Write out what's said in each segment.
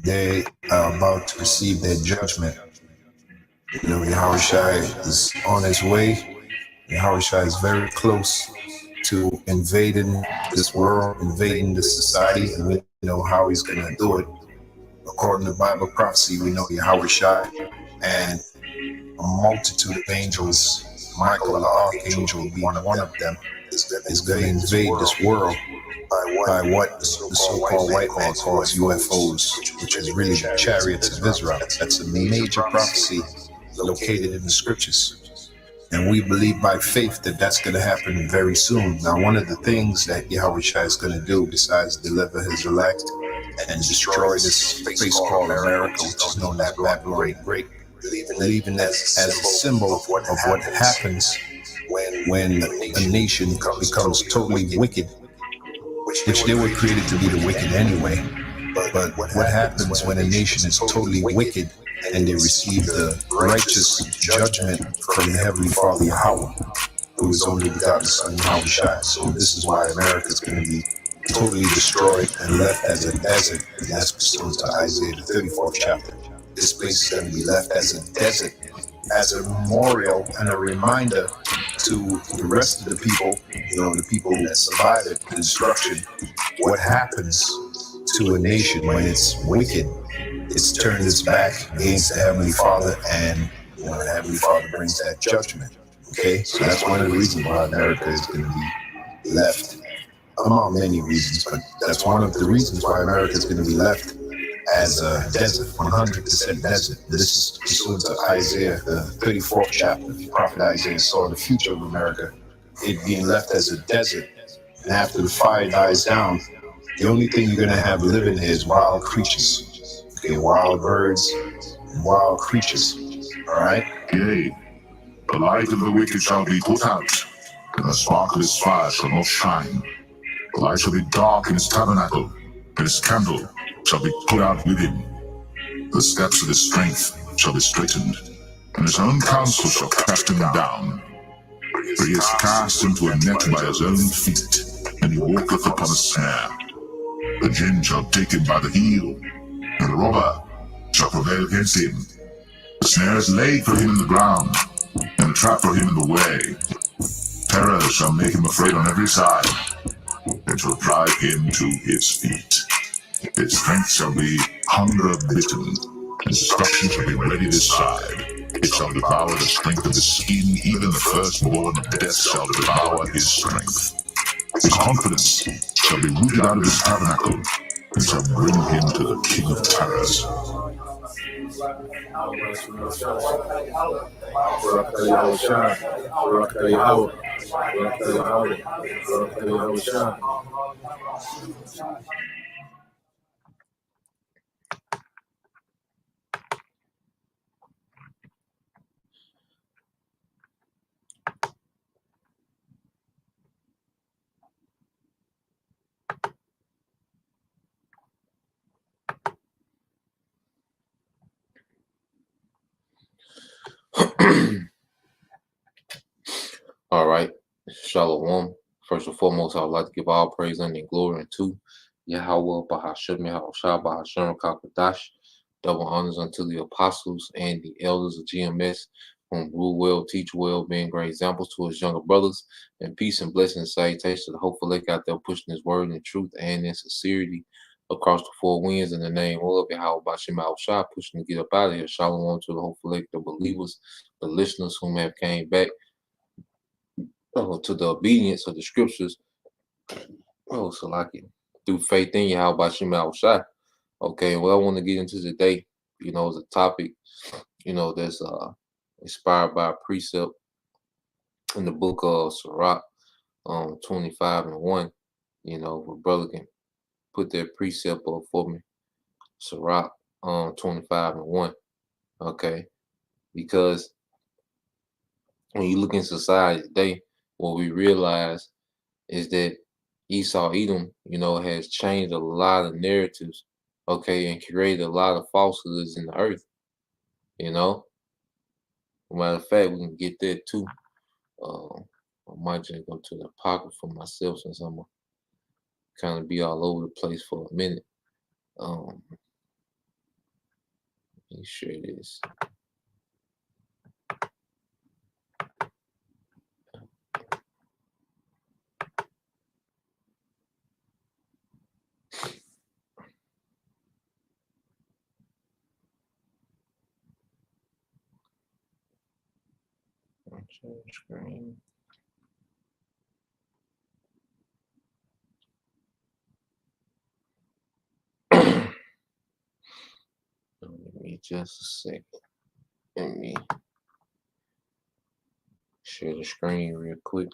They are about to receive their judgment. Yahushua is on his way. Yahushua is very close to invading this world, invading this society, and we know how he's going to do it. According to Bible prophecy, we know Yahushua and a multitude of angels, Michael the archangel being one of them, is going to invade this world by what the so-called white man calls UFOs, which is really the chariots of Israel. That's a major prophecy located in the scriptures. And we believe by faith that that's going to happen very soon. Now, one of the things that Yahushua is going to do, besides deliver his elect and destroy this place called America, which is known as Babylon the Great, believing that as a symbol of what happens when a nation becomes totally wicked, which they were created to be the wicked anyway. But what happens when a nation is totally wicked and they receive the righteous judgment from the Heavenly Father Yahweh, who is only begotten Son Yahushua? So this is why America is going to be totally destroyed and left as a desert, and that's pursuant to Isaiah the 34th chapter. This place is going to be left as a desert, as a memorial and a reminder to the rest of the people, the people that survived the destruction, what happens to a nation when it's wicked. It's turned its back against the Heavenly Father, and the Heavenly Father brings that judgment. Okay, so that's one of the reasons why America is going to be left, among many reasons, but that's one of the reasons why America is going to be left as a desert, 100% desert. This is pursuant to Isaiah, the 34th chapter. The prophet Isaiah saw the future of America, it being left as a desert. And after the fire dies down, the only thing you're going to have living here is wild creatures. Okay, wild birds and wild creatures. All right? Yea, the light of the wicked shall be put out, and the spark of his fire shall not shine. The light shall be dark in his tabernacle, and his candle shall be put out with him. The steps of his strength shall be straitened, and his own counsel shall cast him down. For he is cast into a net by his own feet, and he walketh upon a snare. The gin shall take him by the heel, and the robber shall prevail against him. The snare is laid for him in the ground, and the trap for him in the way. Terror shall make him afraid on every side, and shall drive him to his feet. His strength shall be hunger bitten, and destruction shall be ready this side. It shall devour the strength of his skin, even the firstborn of death shall devour his strength. His confidence shall be rooted out of his tabernacle, and shall bring him to the king of terrors. All right, Shalom. First and foremost, I would like to give all praise and glory unto Yahweh, Bahashem, Yahushua, Bahashem, Kakadash. Double honors unto the apostles and the elders of GMS, whom rule well, teach well, being great examples to his younger brothers. And peace and blessing and salutation to the hopeful lake out there pushing his word in truth and in sincerity across the four winds in the name of Yahweh, Bahashem, Yahushua, pushing to get up out of here. Shalom to the hopeful lake, the believers, the listeners whom have came back to the obedience of the scriptures, so like it through faith in Yahweh Bashim Al-Shai. Okay, what I want to get into today, is a topic, that's inspired by a precept in the book of Sirach, 25:1. Where brother can put that precept up for me. Sirach, 25:1. Okay, because when you look in society today, what we realize is that Esau Edom, has changed a lot of narratives, okay, and created a lot of falsehoods in the earth, Matter of fact, we can get that too. I might just go to the pocket for myself since I'm kind of be all over the place for a minute. Let me share this. Share the screen. Give me just a second. Let me share the screen real quick.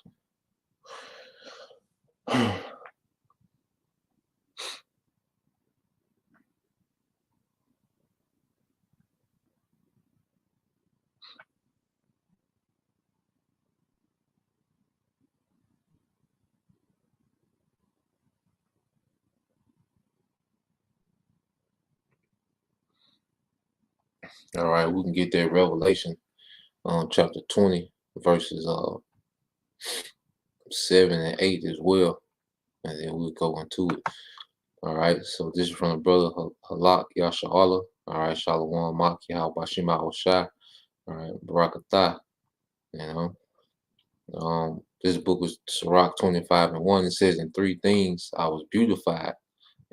All right, we can get that Revelation chapter 20, verses 7 and 8 as well. And then we'll go into it. All right, so this is from the brother Halak Yasha'Allah. All right, Shalom Mak Yahal Bashima Oshai. All right, Barakatah. You know, this book was Sirach 25 and 1. It says, in three things I was beautified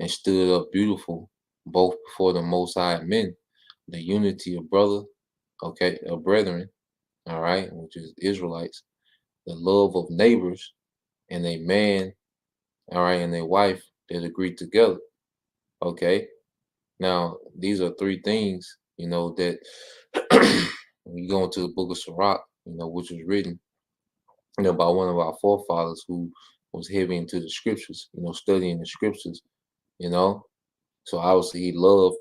and stood up beautiful, both before the Most High men, the unity of of brethren, all right, which is Israelites, the love of neighbors, and a man, all right, and a wife that agreed together. Okay. Now, these are three things, that when you go into the book of Sirach, which was written, by one of our forefathers who was heavy into the scriptures, studying the scriptures, you know. So obviously he loved,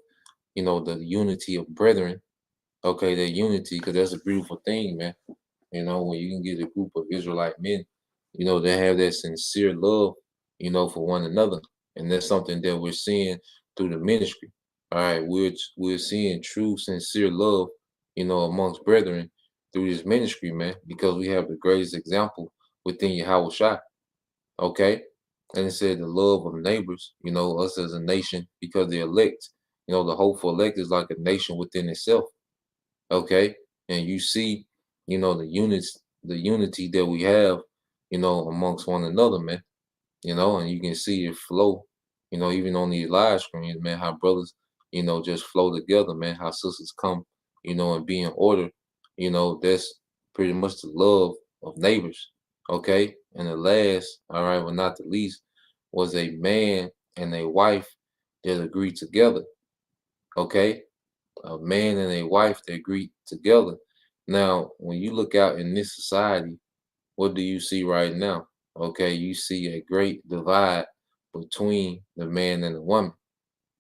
the unity of brethren. Okay, that unity, because that's a beautiful thing, man. When you can get a group of Israelite men, that have that sincere love, for one another. And that's something that we're seeing through the ministry. All right, we're seeing true, sincere love, amongst brethren through this ministry, man, because we have the greatest example within Yahweh Shai. Okay. And it said the love of neighbors, us as a nation, because the elect, the hopeful elect is like a nation within itself. Okay. And you see, the unity that we have, amongst one another, man, and you can see it flow, even on these live screens, man, how brothers, just flow together, man, how sisters come, and be in order, that's pretty much the love of neighbors. Okay. And the last, all right, but not the least, was a man and a wife that agreed together. Okay. A man and a wife that agreed together. Now, when you look out in this society, what do you see right now? Okay, you see a great divide between the man and the woman.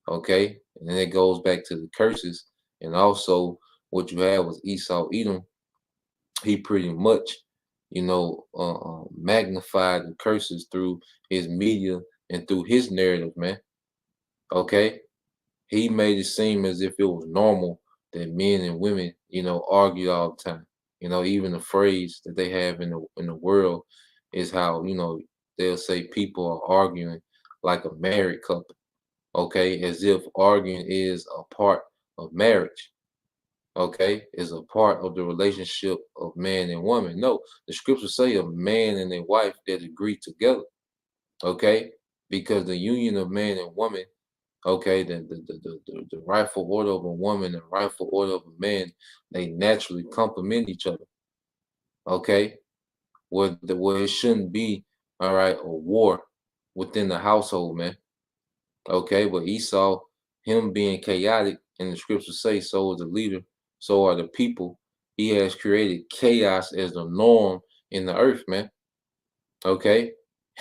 Okay, and then it goes back to the curses, and also what you had was Esau Edom. He pretty much, magnified the curses through his media and through his narrative, man. Okay, he made it seem as if it was normal that men and women, argue all the time. Even the phrase that they have in the world is how, they'll say people are arguing like a married couple. Okay, as if arguing is a part of marriage. Okay, is a part of the relationship of man and woman. No, the scriptures say a man and a wife that agree together. Okay, because the union of man and woman, okay, the rightful order of a woman and rightful order of a man, they naturally complement each other. Okay, where it shouldn't be, all right, a war within the household, man. Okay, but Esau, him being chaotic, and the scriptures say so is the leader, so are the people. He has created chaos as the norm in the earth, man. Okay,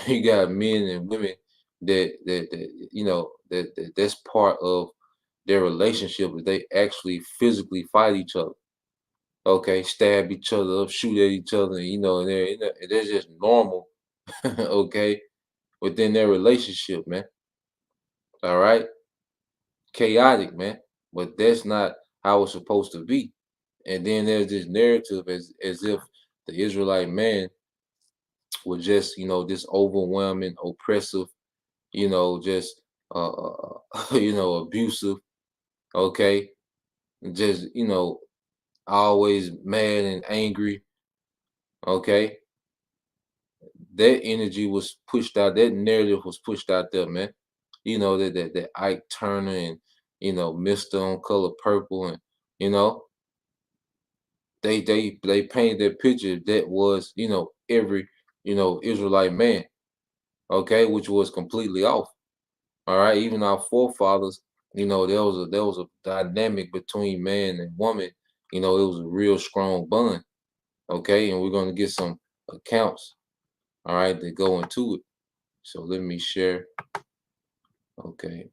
you got men and women that's part of their relationship. They actually physically fight each other. Okay, stab each other up, shoot at each other, and they're just normal. Okay, within their relationship, man. All right, chaotic, man. But that's not how it's supposed to be. And then there's this narrative as if the Israelite man was just, this overwhelming, oppressive, just abusive. Okay, just, always mad and angry. Okay. That energy was pushed out, that narrative was pushed out there, man. That Ike Turner and Mr. on Color Purple, and you know, they painted that picture that was, every, Israelite man, okay, which was completely off. All right. Even our forefathers, there was a dynamic between man and woman. It was a real strong bond. Okay, and we're gonna get some accounts, all right, that go into it. So let me share. Okay.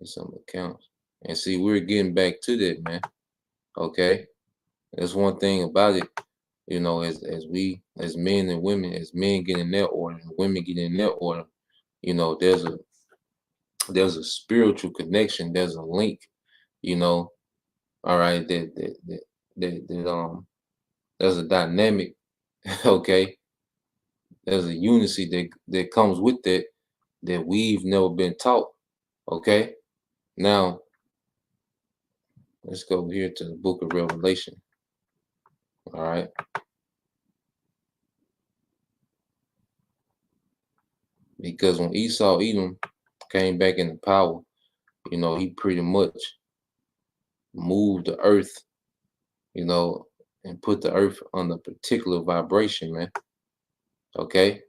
Some accounts. And see, we're getting back to that, man. Okay. That's one thing about it, as we, as men and women, as men get in their order and women get in their order, there's a spiritual connection, there's a link, you know, all right, that there's a dynamic, okay, there's a unity that comes with that we've never been taught. Okay. Now let's go here to the book of Revelation. All right. Because when Esau Edom came back into power, he pretty much moved the earth, and put the earth on a particular vibration, man. Okay.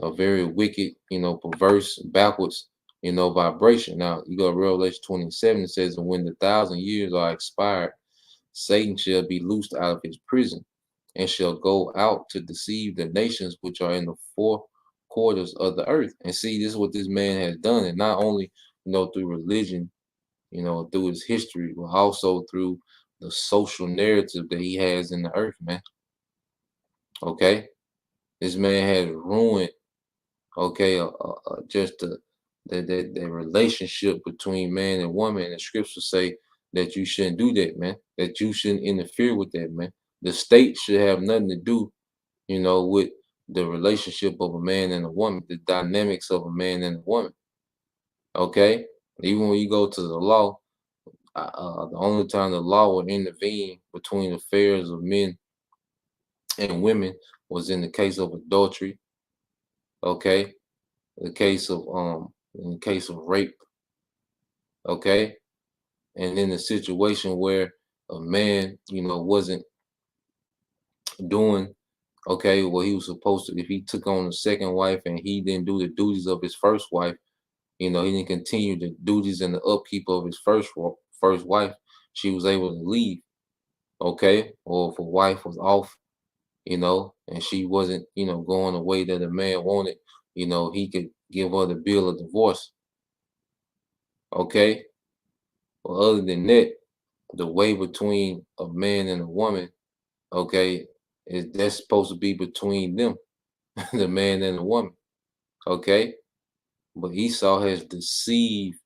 A very wicked, perverse, backwards, vibration. Now you go to Revelation 27, it says, and when the 1,000 years are expired, Satan shall be loosed out of his prison and shall go out to deceive the nations which are in the four quarters of the earth. And see, this is what this man has done. And not only, through religion, through his history, but also through the social narrative that he has in the earth, man. Okay. This man has ruined, okay, just the relationship between man and woman. And the scriptures say that you shouldn't do that, man. That you shouldn't interfere with that, man. The state should have nothing to do, with the relationship of a man and a woman, the dynamics of a man and a woman. Okay, even when you go to the law, the only time the law will intervene between affairs of men and women was in the case of adultery. Okay, in the case of rape. Okay, and in a situation where a man, wasn't doing okay what he was supposed to. If he took on a second wife and he didn't do the duties of his first wife, he didn't continue the duties and the upkeep of his first wife, she was able to leave. Okay, or if a wife was off, and she wasn't, going the way that a man wanted, he could give her the bill of divorce. Okay. Well, other than that, the way between a man and a woman, okay, that's supposed to be between them, the man and the woman. Okay. But Esau has deceived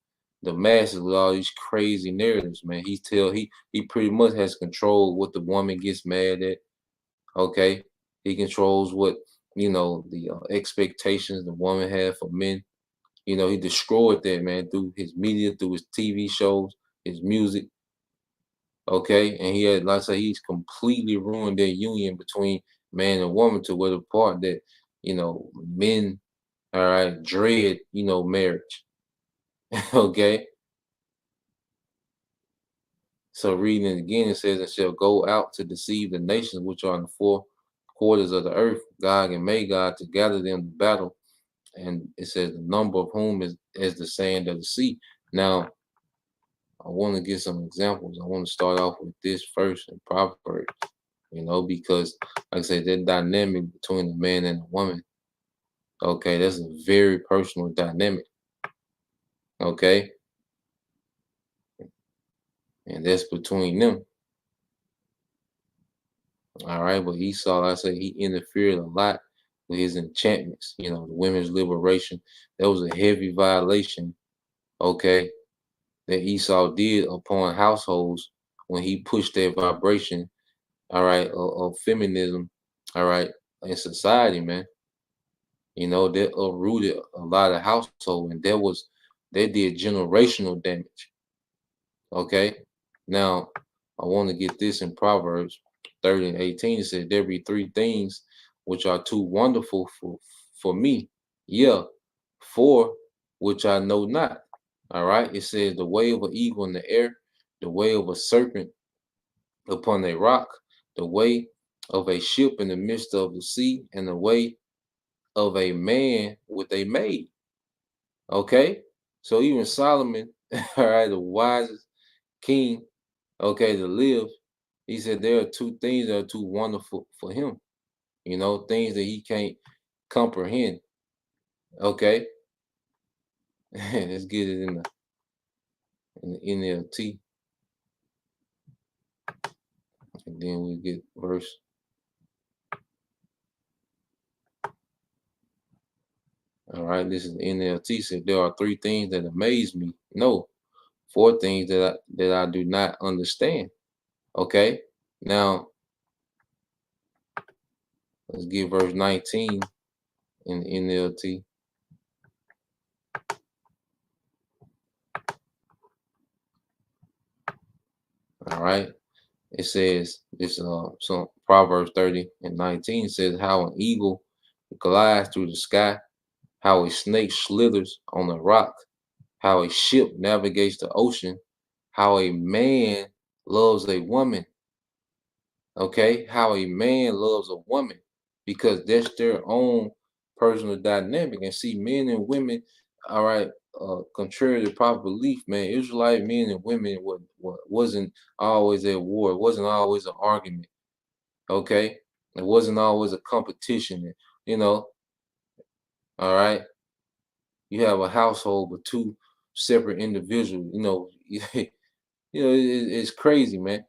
the masses with all these crazy narratives, man. He pretty much has controlled what the woman gets mad at. Okay. He controls what, the expectations the woman had for men. He destroyed that, man, through his media, through his TV shows, his music. Okay. And he had, like I say, he's completely ruined that union between man and woman to where the part that, men, all right, dread, marriage. Okay. So reading it again, it says, and shall go out to deceive the nations which are in the four quarters of the earth, Gog and Magog, to gather them to battle. And it says the number of whom is as the sand of the sea. Now, I want to give some examples. I want to start off with this first in Proverbs, because like I said, that dynamic between the man and the woman, okay, that's a very personal dynamic. Okay. And that's between them. All right. But Esau, like I say, he interfered a lot with his enchantments, the women's liberation. That was a heavy violation, okay, that Esau did upon households when he pushed that vibration, all right, of feminism, all right, in society, man. That uprooted a lot of household, and they did generational damage. Okay. Now I want to get this in Proverbs 30 and 18. It said, there be three things which are too wonderful for me. Yeah, four which I know not. All right. It says the way of an eagle in the air, the way of a serpent upon a rock, the way of a ship in the midst of the sea, and the way of a man with a maid. Okay. So even Solomon, all right, the wisest king, okay, to live, he said there are two things that are too wonderful for him, things that he can't comprehend. Okay. Let's get it in the NLT, and then we get verse. All right, this is the NLT. Said there are three things that amaze me. No, four things that I do not understand. Okay. Now let's get verse 19 in the NLT. All right. It says this so Proverbs 30 and 19 says how an eagle glides through the sky, how a snake slithers on a rock, how a ship navigates the ocean, how a man loves a woman. Okay, how a man loves a woman, because that's their own personal dynamic. And see, men and women, all right, contrary to popular belief, man, Israelite men and women wasn't always at war. It wasn't always an argument. Okay, it wasn't always a competition. You know, all right, you have a household with two separate individuals. It's crazy, man.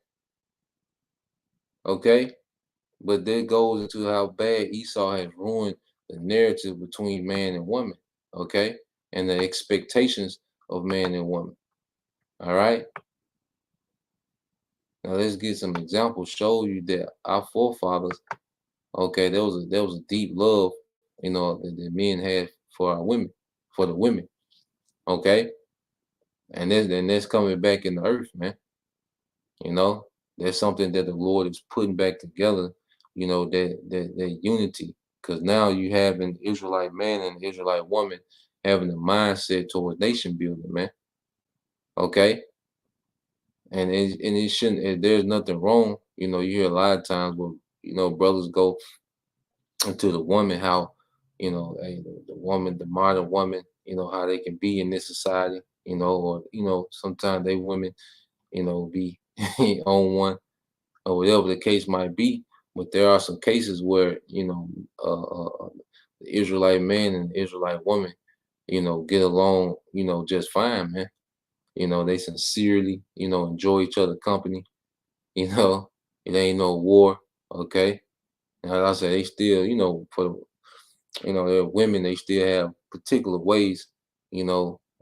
Okay. But that goes into how bad Esau has ruined the narrative between man and woman, okay? And the expectations of man and woman. All right. Now let's get some examples. Show you that our forefathers, okay, there was a deep love, that men had for our women, for the women, okay? And that's coming back in the earth, man. You know, that's something that the Lord is putting back together, that unity. Because now you have an Israelite man and an Israelite woman having a mindset toward nation building, man. Okay. And it shouldn't, there's nothing wrong. You hear a lot of times where, brothers go into the woman, how, the woman, the modern woman, how they can be in this society, or, sometimes they women, be on one or whatever the case might be. But there are some cases where, the Israelite man and the Israelite woman, get along, just fine, man. They sincerely, enjoy each other company. You know, it ain't no war, okay. And like I said, they still, for their women, they still have particular ways,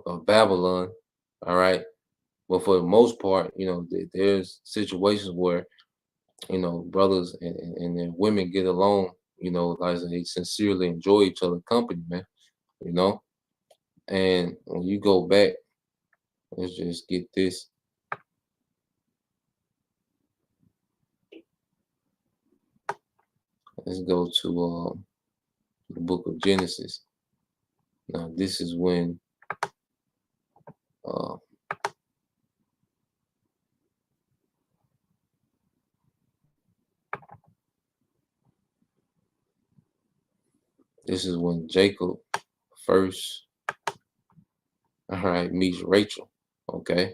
of Babylon, all right. But for the most part, there's situations where brothers and then women get along, like I said, they sincerely enjoy each other company, man, you know. And when you go back, let's just get this. Let's go to the book of Genesis. Now, this is when uh, Jacob first, all right, meets Rachel. Okay.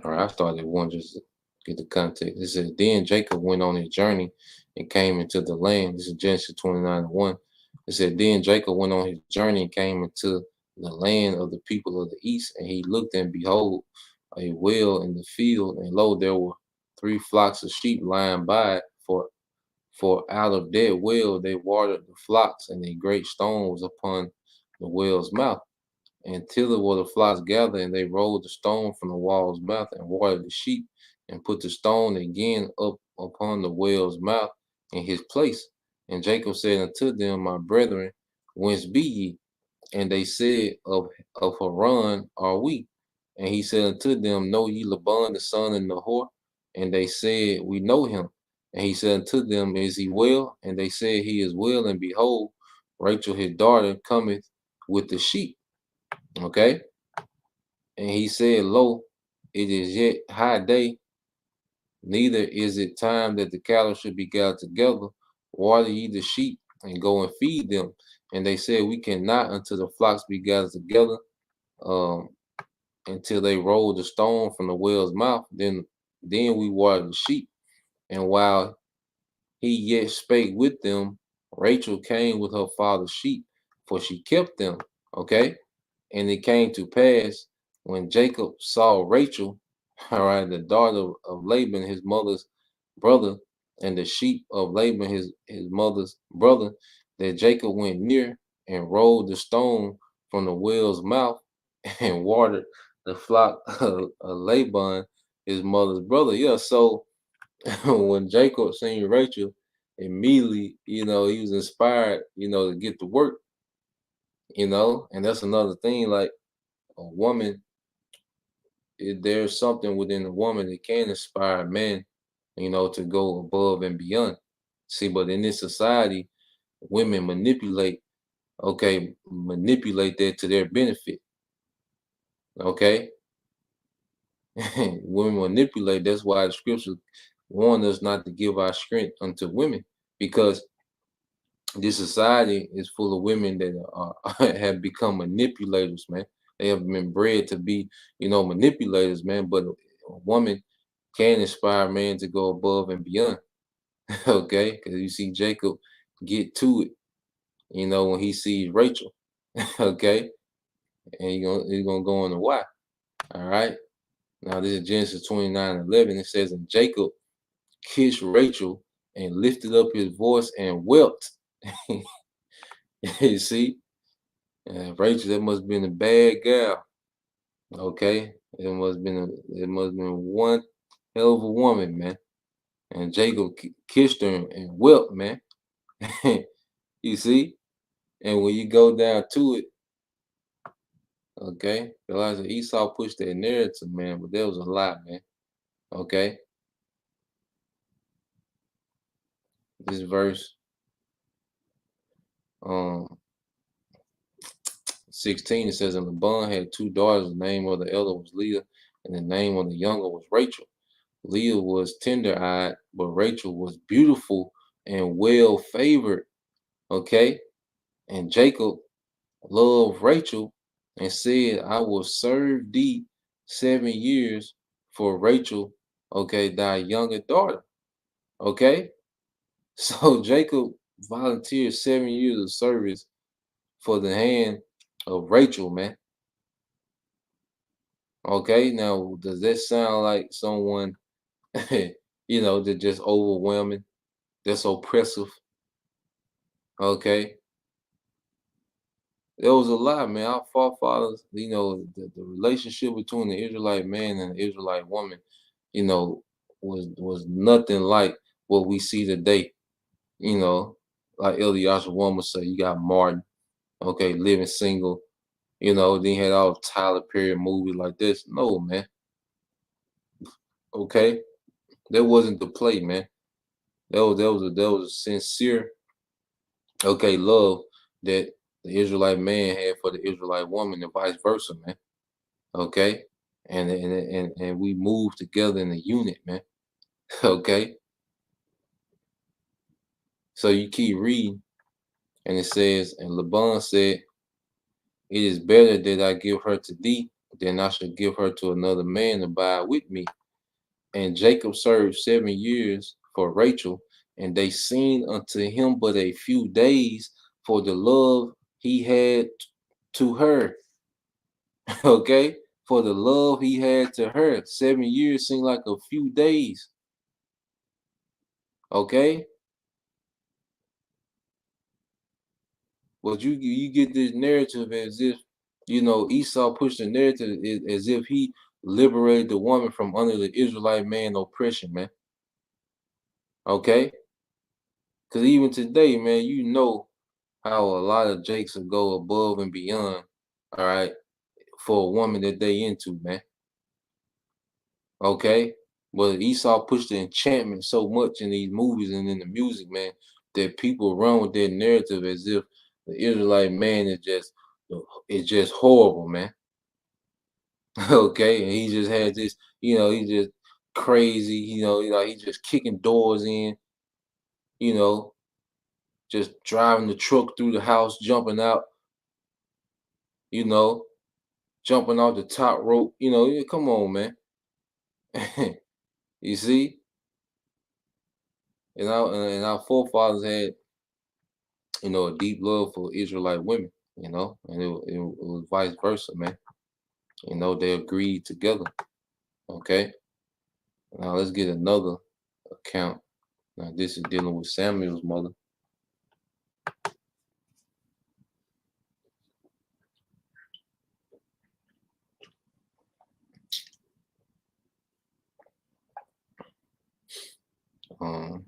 All right, I started one just to get the context. It says, then Jacob went on his journey and came into the land. This is Genesis 29:1. It said, then Jacob went on his journey and came into the land of the people of the east, and he looked, and behold, a well in the field, and lo, there were 3 flocks of sheep lying by it, for out of that well they watered the flocks, and a great stone was upon the well's mouth. And thither were the flocks gathered, and they rolled the stone from the wall's mouth and watered the sheep, and put the stone again up upon the well's mouth. in his place. And Jacob said unto them, My brethren, whence be ye? And they said, Of Haran are we. And he said unto them, Know ye Laban the son of Nahor? And they said, We know him. And he said unto them, Is he well? And they said, He is well. And behold, Rachel his daughter cometh with the sheep. Okay. And he said, Lo, it is yet high day, neither is it time that the cattle should be gathered together. Water ye the sheep and go and feed them. And they said, We cannot until the flocks be gathered together, um, until they roll the stone from the well's mouth. Then we water the sheep. And while he yet spake with them, Rachel came with her father's sheep, for she kept them. Okay. And it came to pass when Jacob saw Rachel, all right, the daughter of Laban, his mother's brother, and the sheep of Laban, his mother's brother, that Jacob went near and rolled the stone from the well's mouth and watered the flock of Laban, his mother's brother. Yeah, so when Jacob seen Rachel, immediately, he was inspired, to get to work, and that's another thing, like a woman, there's something within a woman that can inspire men, to go above and beyond. See, but in this society, women manipulate that to their benefit. Okay. Women manipulate. That's why the scriptures warn us not to give our strength unto women, because this society is full of women that have become manipulators, man. They have been bred to be, manipulators, man. But a woman can inspire man to go above and beyond. Okay, because you see Jacob get to it, when he sees Rachel. Okay, and he's gonna go on the why. All right. Now this is Genesis 29:11. It says, and Jacob kissed Rachel and lifted up his voice and wept. You see, Rachel, that must have been a bad gal. Okay, it must have been one hell of a woman, man. And Jacob kissed her and wept, man. You see, and when you go down to it, okay, Elijah Esau pushed that narrative, man, but there was a lot, man. Okay, this verse, 16, it says, and Laban had two daughters. The name of the elder was Leah, and the name of the younger was Rachel. Leah was tender-eyed, but Rachel was beautiful and well-favored. Okay, and Jacob loved Rachel and said, I will serve thee 7 years for Rachel, okay, thy younger daughter. Okay, so Jacob volunteered 7 years of service for the hand of Rachel, man. Okay, now does that sound like someone, that just overwhelming, that's oppressive? Okay, there was a lot, man. Our forefathers, the relationship between the Israelite man and the Israelite woman, was nothing like what we see today. Like Eliasha woman say, you got Martin, okay, living single, then you had all Tyler Perry movies like this. No, man. Okay, that wasn't the play, man. That was a sincere, okay, love that the Israelite man had for the Israelite woman and vice versa, man. Okay, and we moved together in a unit, man. Okay, so you keep reading, and it says, and Laban said, it is better that I give her to thee than I should give her to another man to abide with me. And Jacob served 7 years for Rachel, and they seemed unto him but a few days for the love he had to her. Okay, for the love he had to her. 7 years seemed like a few days. Okay, but you get this narrative as if, Esau pushed the narrative as if he liberated the woman from under the Israelite man oppression, man. Okay, Because even today, man, you know how a lot of Jakes will go above and beyond, all right, for a woman that they into, man. Okay? But Esau pushed the enchantment so much in these movies and in the music, man, that people run with their narrative as if the Israelite man is just horrible, man. Okay, and he just had this, he just crazy, he just kicking doors in, you know, just driving the truck through the house, jumping out, you know, jumping off the top rope, yeah, come on, man. You see, and our forefathers had, a deep love for Israelite women, and it was vice versa, man. They agreed together. Okay, now let's get another account. Now this is dealing with Samuel's mother. Um,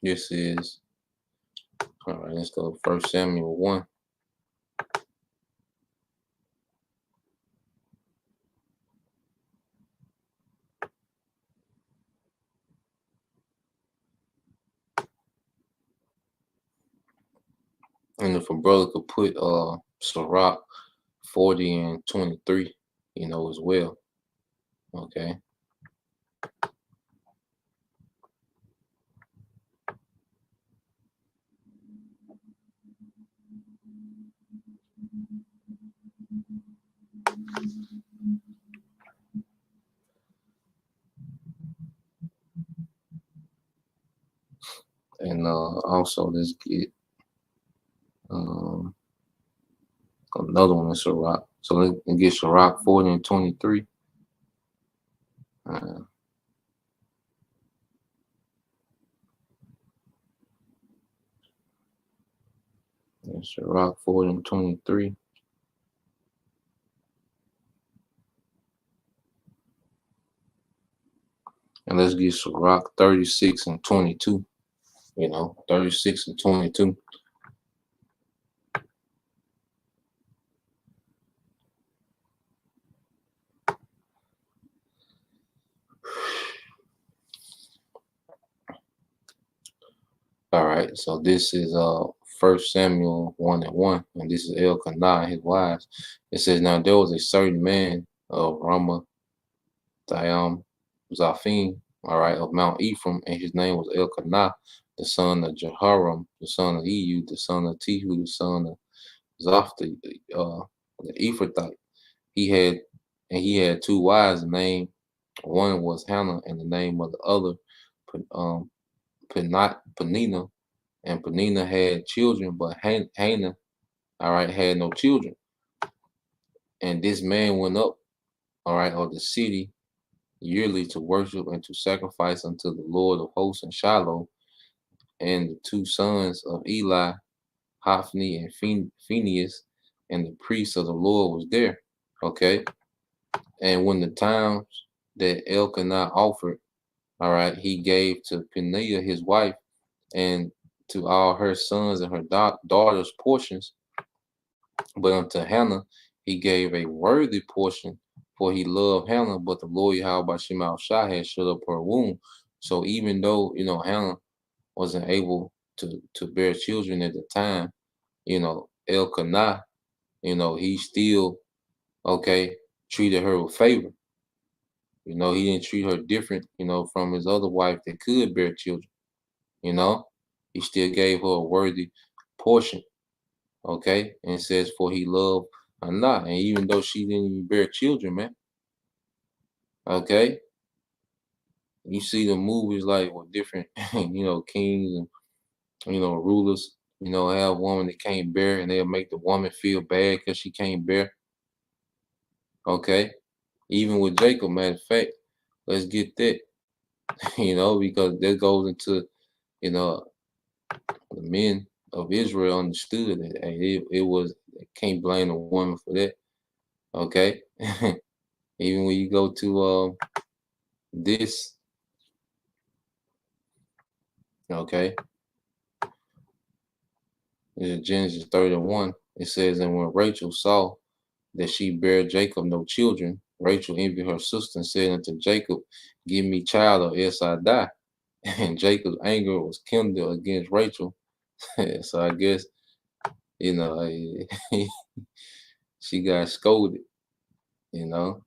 this is all right. Let's go 1 Samuel 1. And if a brother could put Sirach 40 and 23, as well. Okay. And also let's get another one in Sirach. So let's get Sirach 40 and 23. Sirach 40 and 23. And let's get Sirach 36 and 22. 36 and 22. All right, so this is 1 Samuel 1 and 1, and this is Elkanah and his wives. It says, now there was a certain man of Ramah Zaphim, all right, of Mount Ephraim, and his name was Elkanah, the son of Jehoram, the son of Ehud, the son of Tehu, the son of Zophthi, the Ephrathite. He had two wives. The name one was Hannah, and the name of the other Penina. And Penina had children, but Hannah, all right, had no children. And this man went up, all right, of the city yearly to worship and to sacrifice unto the Lord of hosts in Shiloh. And the two sons of Eli, Hophni and Phinehas, and the priest of the Lord was there. Okay. And when the times that Elkanah offered, all right, he gave to Peninnah his wife, and to all her sons and her daughters portions. But unto Hannah he gave a worthy portion, for he loved Hannah, but the Lord Yahweh Shema Shah had shut up her womb. So even though, Hannah wasn't able to bear children at the time, Elkanah, he still, okay, treated her with favor. He didn't treat her different, from his other wife that could bear children. He still gave her a worthy portion. Okay, and it says, for he loved Hannah, and even though she didn't even bear children, man. Okay, you see the movies like with different, kings and rulers, have a woman that can't bear, and they'll make the woman feel bad because she can't bear. Okay, even with Jacob, matter of fact, let's get that, because that goes into, the men of Israel understood that it was, can't blame a woman for that. Okay, even when you go to this, Okay. In Genesis 31, it says, and when Rachel saw that she bare Jacob no children, Rachel envied her sister and said unto Jacob, give me child or else I die. And Jacob's anger was kindled against Rachel. So I guess, you know, she got scolded, you know,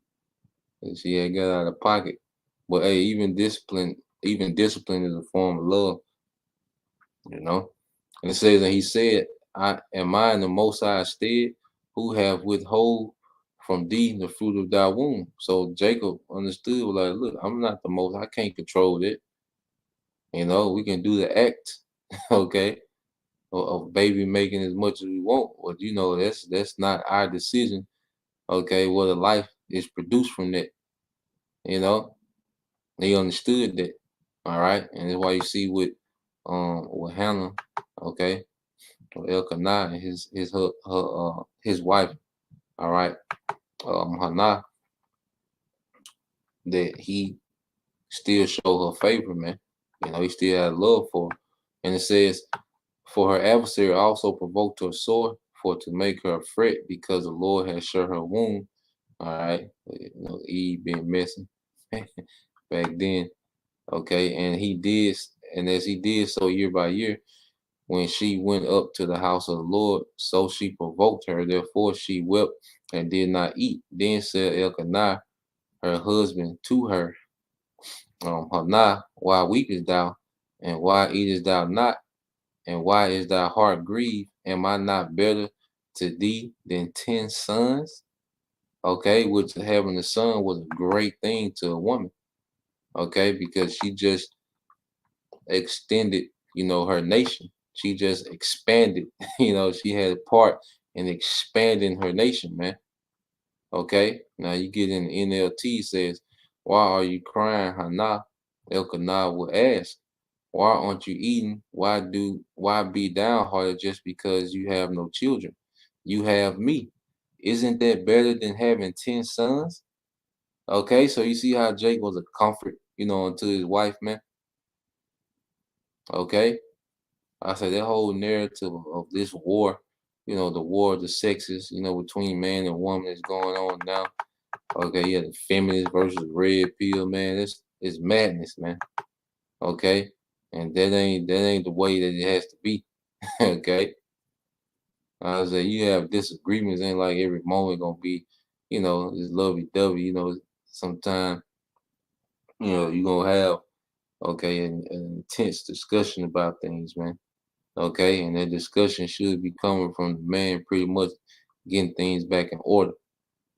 and she had got out of pocket. But hey, even discipline is a form of love, you know. And it says, and he said, am I in the most high stead, who have withhold from thee the fruit of thy womb? So Jacob understood, was like, look, I'm not the most, I can't control it. You know, we can do the act, okay, of baby making as much as we want. But you know, that's not our decision, okay, what a life is produced from that, you know. They understood that. All right. And that's why you see with Hannah, okay, or Elkanah and his wife, all right, Hannah, that he still showed her favor, man. You know, he still had love for her. And it says, for her adversary also provoked her sore, for to make her fret, because the Lord has shut her womb. All right. You know, Eve being messy back then. Okay. And as he did so year by year, when she went up to the house of the Lord, so she provoked her. Therefore she wept and did not eat. Then said Elkanah, her husband, to her, Hannah, why weepest thou? And why eatest thou not? And why is thy heart grieved? Am I not better to thee than 10 sons? Okay, which having a son was a great thing to a woman. Okay, because she just extended, you know, her nation. She just expanded, you know, she had a part in expanding her nation, man. Okay, now you get in the NLT says, why are you crying, Hannah? Elkanah will ask, why aren't you eating? Why be downhearted just because you have no children? You have me. Isn't that better than having 10 sons? Okay, so you see how Jake was a comfort, you know, unto his wife, man. Okay. I said that whole narrative of this war, you know, the war of the sexes, you know, between man and woman is going on now. Okay, yeah, the feminist versus red pill, man. It's madness, man. Okay. And that ain't the way that it has to be. Okay. I say you have disagreements, ain't like every moment gonna be, you know, this lovey dovey, you know, sometimes, you know, you're gonna have okay an intense discussion about things, man. Okay, and that discussion should be coming from the man pretty much getting things back in order.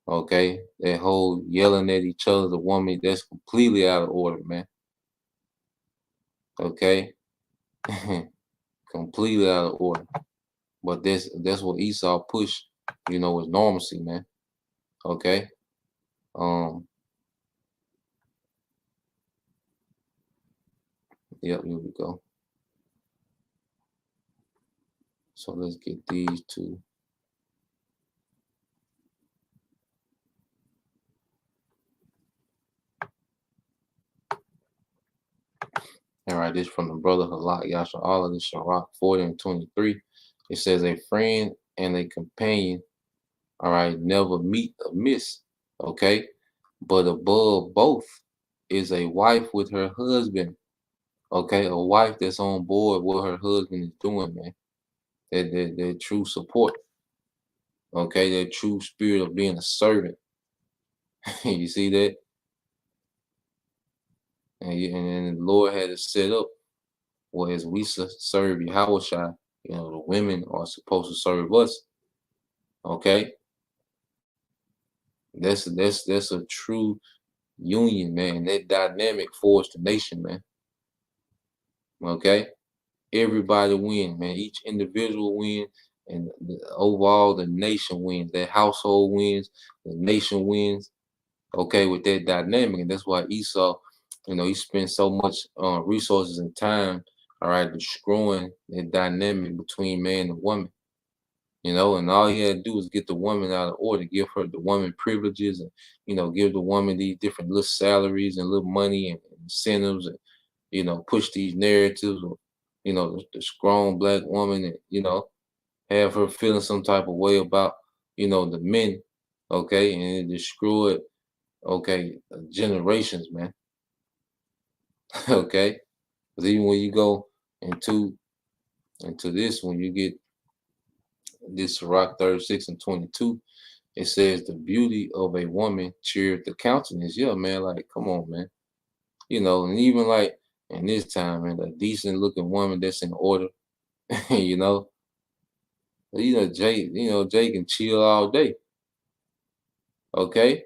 Okay, that whole yelling at each other, the woman, that's completely out of order, man. Okay, completely out of order. But that's what Esau pushed, you know, was normalcy, man. Okay, um, yep, here we go. So let's get these two. All right, this from the brother Halak Yasha Allah, this Sharach 40 and 23. It says, a friend and a companion, all right, never meet amiss, okay? But above both is a wife with her husband, okay? A wife that's on board what her husband is doing, man. That true support, okay? That true spirit of being a servant. You see that? And the Lord had it set up. Well, as we serve Yahushua, you know, the women are supposed to serve us. Okay, that's a true union, man. That dynamic forged the nation, man. Okay, everybody win, man. Each individual win, and overall the nation wins. That household wins, the nation wins. Okay, with that dynamic, and that's why Esau, you know, he spent so much resources and time, all right, destroying that dynamic between man and woman. You know, and all he had to do was get the woman out of order, give her the woman privileges, and you know, give the woman these different little salaries and little money and incentives, and you know, push these narratives of the strong black woman, and have her feeling some type of way about the men, okay, and it destroyed, okay, generations, man. Okay, because even when you go into this, when you get this Sirach 36:22, it says the beauty of a woman cheered the countenance. Yeah, man, like come on, man. And even like in this time, man, a decent looking woman that's in order, you know, Jay can chill all day. Okay.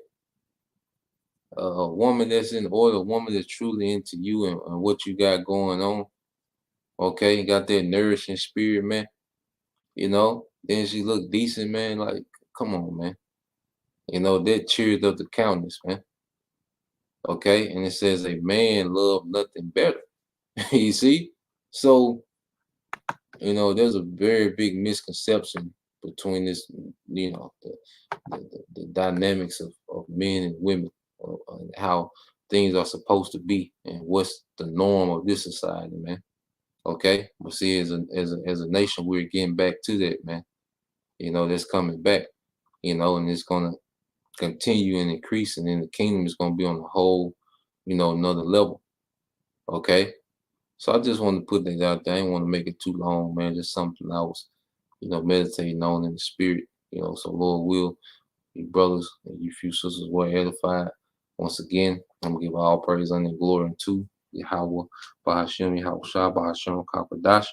A woman that's in order, a woman that's truly into you and what you got going on. Okay, you got that nourishing spirit, man. Then she look decent, man. Like, come on, man. That cheers up the countenance, man. Okay, and it says a man love nothing better. You see? So, there's a very big misconception between this, the dynamics of men and women, and how things are supposed to be, and what's the norm of this society, man. Okay, but see, as a nation, we're getting back to that, man. That's coming back. And it's gonna continue and increase, and then the kingdom is gonna be on a whole, another level. Okay. So I just want to put that out there. I didn't want to make it too long, man. Just something I was, meditating on in the spirit. So Lord will, you brothers and you few sisters were edified. Once again, I'm gonna give all praise, honor, and glory unto Yahweh, Bahashem, Yahweh Shah, Bahashem, Kakadash,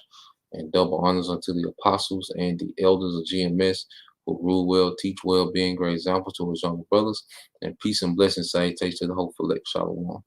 and double honors unto the apostles and the elders of GMS who rule well, teach well, being great example to his younger brothers, and peace and blessings salutation to the hopeful elect. Shalom.